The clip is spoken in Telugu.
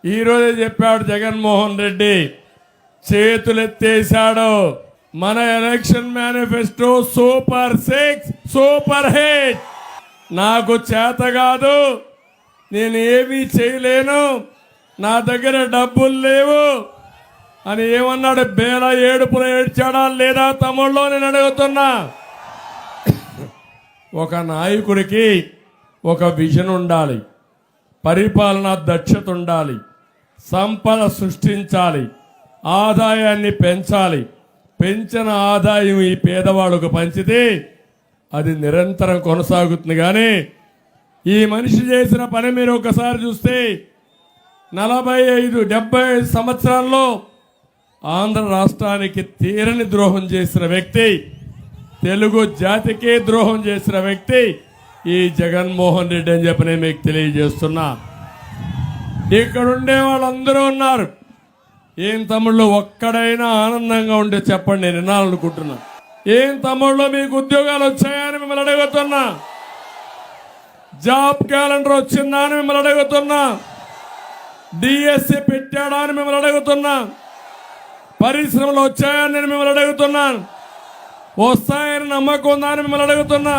ఈరోజే చెప్పాడు జగన్మోహన్ రెడ్డి, చేతులెత్తేశాడు. మన election manifesto super 6 super hit. నాకు చేత కాదు, నేను ఏమీ చేయలేను, నా దగ్గర డబ్బులు లేవు అని ఏమన్నాడు? బేల ఏడుపులు ఏడ్చాడా లేదా తమ్ముళ్ళు? నేను అడుగుతున్నా. ఒక నాయకుడికి ఒక విజన్ ఉండాలి, పరిపాలనా దక్షత ఉండాలి, సంపద సృష్టించాలి, ఆదాయాన్ని పెంచాలి. పెంచిన ఆదాయం ఈ పేదవాళ్ళకు పంచితే అది నిరంతరం కొనసాగుతుంది. కానీ ఈ మనిషి చేసిన పని మీరు ఒకసారి చూస్తే 45-75 సంవత్సరాల్లో ఆంధ్ర రాష్ట్రానికి తీరని ద్రోహం చేసిన వ్యక్తి, తెలుగు జాతికే ద్రోహం చేసిన వ్యక్తి ఈ జగన్మోహన్ రెడ్డి అని చెప్పి నేను మీకు తెలియజేస్తున్నా. ఇక్కడ ఉండే వాళ్ళందరూ ఉన్నారు. ఏం తమ్ముళ్ళు ఒక్కడైనా ఆనందంగా ఉంటే చెప్పండి, నేను వినాలనుకుంటున్నా. ఏం తమ్ముళ్ళు మీకు ఉద్యోగాలు వచ్చాయని మిమ్మల్ని అడుగుతున్నా. జాబ్ క్యాలెండర్ వచ్చిందా అని మిమ్మల్ని అడుగుతున్నా. డిఎస్సి పెట్టాడా అని మిమ్మల్ని అడుగుతున్నా. పరిశ్రమలు వచ్చాయని నేను మిమ్మల్ని అడుగుతున్నాను. వస్తాయని నమ్మకం ఉందా అని మిమ్మల్ని అడుగుతున్నా.